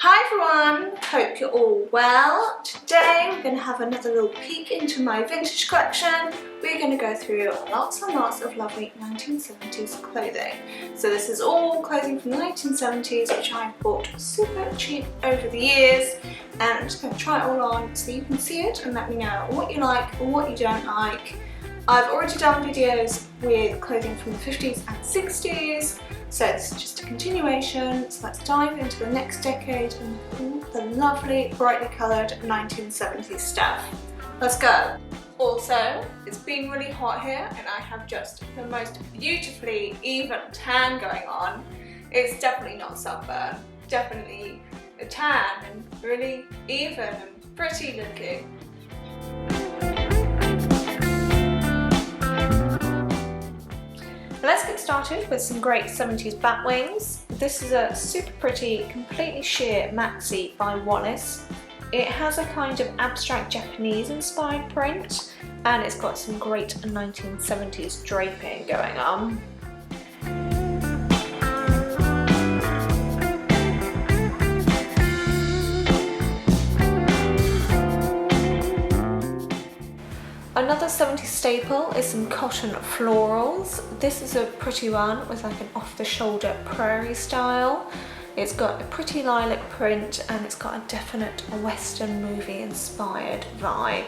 Hi everyone, hope you're all well. Today we're going to have another little peek into my vintage collection. We're going to go through lots and lots of lovely 1970s clothing. So this is all clothing from the 1970s which I've bought super cheap over the years, and I'm just going to try it all on so you can see it and let me know what you like or what you don't like. I've already done videos with clothing from the 50s and 60s, so it's just a continuation. So let's dive into the next decade and all the lovely, brightly coloured 1970s stuff. Let's go! Also, it's been really hot here and I have just the most beautifully even tan going on. It's definitely not sunburn, definitely a tan and really even and pretty looking. Let's get started with some great 70s bat wings. This is a super pretty, completely sheer maxi by Wallace. It has a kind of abstract Japanese inspired print and it's got some great 1970s draping going on. Another 70s staple is some cotton florals. This is a pretty one with like an off-the-shoulder prairie style. It's got a pretty lilac print and it's got a definite Western movie inspired vibe.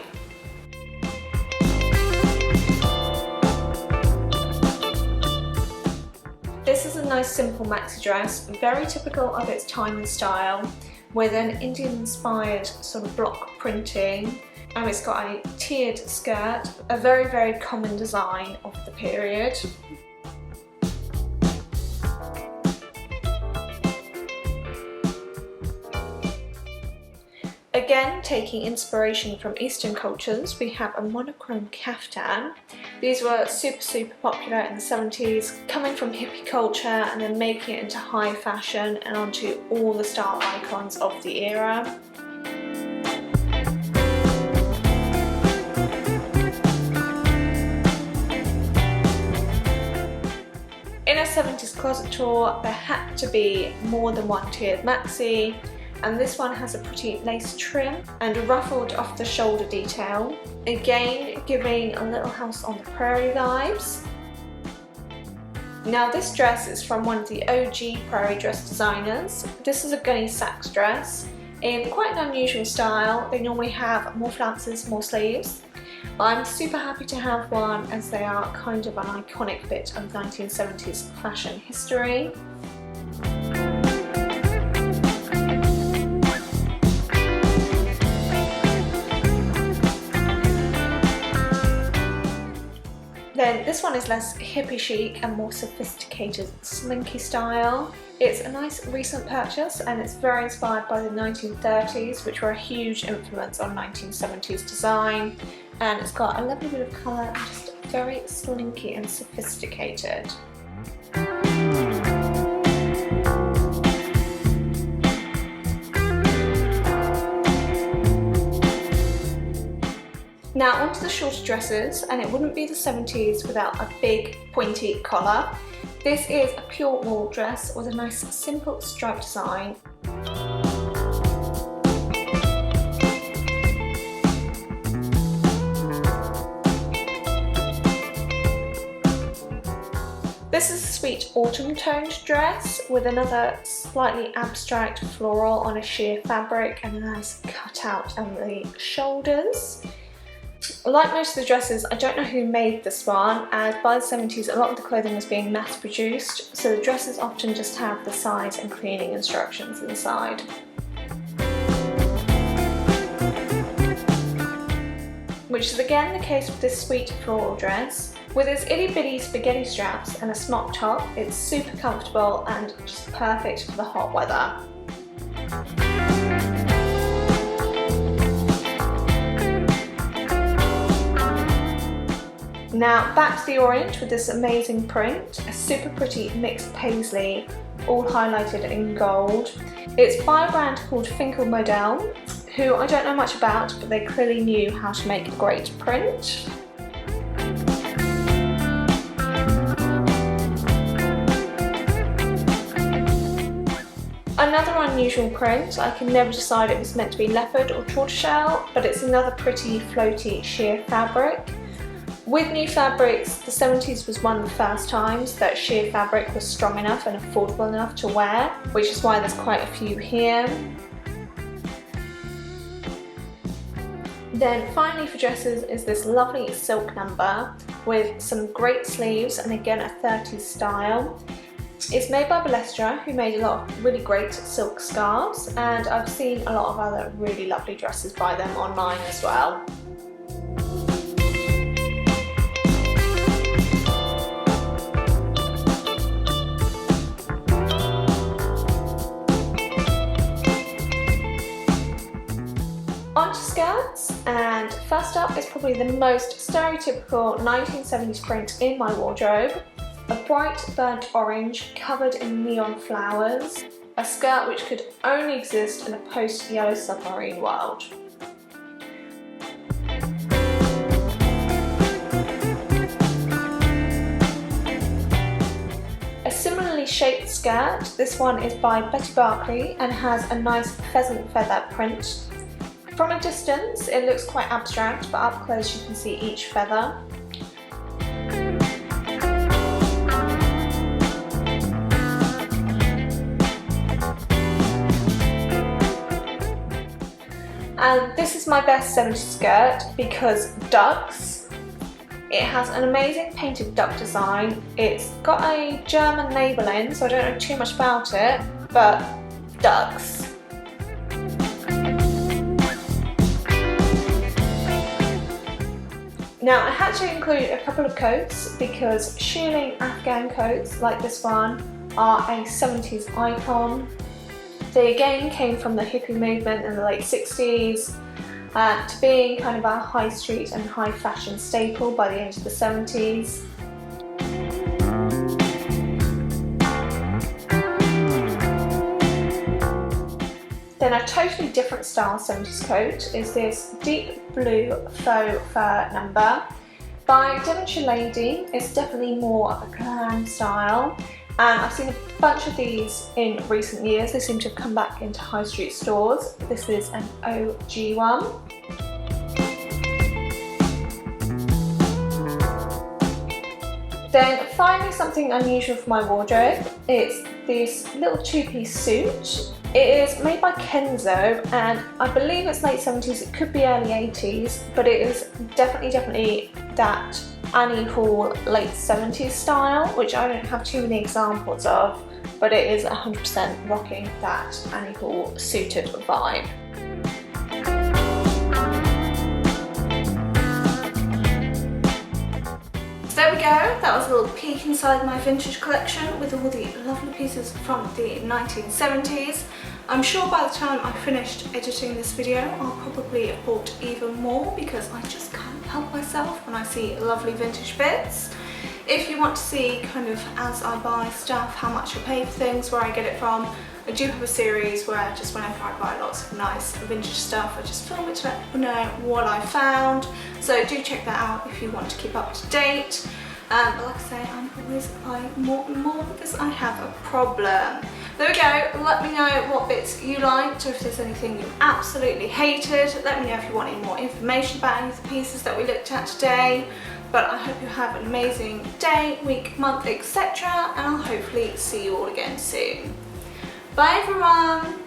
This is a nice simple maxi dress, very typical of its time and style, with an Indian inspired sort of block printing. And it's got a tiered skirt, a very common design of the period. Again, taking inspiration from Eastern cultures, we have a monochrome kaftan. These were super popular in the 70s, coming from hippie culture and then making it into high fashion and onto all the style icons of the era. In a 70s closet tour, there had to be more than one tiered maxi, and this one has a pretty lace trim and a ruffled off the shoulder detail, again giving a Little House on the Prairie vibes. Now this dress is from one of the OG prairie dress designers. This is a Gunny Sacks dress in quite an unusual style. They normally have more flounces, more sleeves. I'm super happy to have one as they are kind of an iconic bit of 1970s fashion history. Then this one is less hippie chic and more sophisticated slinky style. It's a nice recent purchase and it's very inspired by the 1930s, which were a huge influence on 1970s design, and it's got a lovely bit of colour and just very slinky and sophisticated. Now onto the shorter dresses, and it wouldn't be the 70s without a big pointy collar. This is a pure wool dress with a nice simple stripe design. This is a sweet autumn toned dress with another slightly abstract floral on a sheer fabric and a nice cutout on the shoulders. Like most of the dresses, I don't know who made this one, as by the 70s a lot of the clothing was being mass produced, so the dresses often just have the size and cleaning instructions inside. Which is again the case with this sweet floral dress. With its itty bitty spaghetti straps and a smock top, it's super comfortable and just perfect for the hot weather. Now back to the orange with this amazing print, a super pretty mixed paisley, all highlighted in gold. It's by a brand called Finkel Model, who I don't know much about, but they clearly knew how to make a great print. Another unusual print. I can never decide if it was meant to be leopard or tortoiseshell, but it's another pretty floaty sheer fabric. With new fabrics, the 70s was one of the first times that sheer fabric was strong enough and affordable enough to wear, which is why there's quite a few here. Then finally for dresses is this lovely silk number with some great sleeves and again a 30s style. It's made by Balestra, who made a lot of really great silk scarves, and I've seen a lot of other really lovely dresses by them online as well. On to skirts, and first up is probably the most stereotypical 1970s print in my wardrobe. A bright burnt orange covered in neon flowers. A skirt which could only exist in a post-Yellow Submarine world. A similarly shaped skirt, this one is by Betty Barclay and has a nice pheasant feather print. From a distance it looks quite abstract, but up close you can see each feather. And this is my best 70s skirt because ducks. It has an amazing painted duck design. It's got a German labelling, so I don't know too much about it, but ducks. Now I had to include a couple of coats because shearling Afghan coats like this one are a 70s icon. They again came from the hippie movement in the late 60s to being kind of a high street and high fashion staple by the end of the 70s. Then a totally different style 70s coat is this deep blue faux fur number by Devonshire Lady. It's definitely more of a glam style, and I've seen a bunch of these in recent years. They seem to have come back into high street stores. This is an OG one. Then finally something unusual for my wardrobe. It's this little two-piece suit. It is made by Kenzo and I believe it's late 70s, it could be early 80s, but it is definitely that Annie Hall late 70s style, which I don't have too many examples of, but it is 100% rocking that Annie Hall suited vibe. So there we go, that was a little peek inside my vintage collection with all the lovely pieces from the 1970s. I'm sure by the time I finished editing this video I'll probably have bought even more because I just can't help myself when I see lovely vintage bits. If you want to see kind of as I buy stuff, how much I pay for things, where I get it from, I do have a series where just whenever I buy lots of nice vintage stuff I just film it to let people know what I found. So do check that out if you want to keep up to date. But like I say, I'm always buying more and more because I have a problem. There we go, let me know what bits you liked or if there's anything you absolutely hated. Let me know if you want any more information about any of the pieces that we looked at today. But I hope you have an amazing day, week, month, etc. and I'll hopefully see you all again soon. Bye everyone!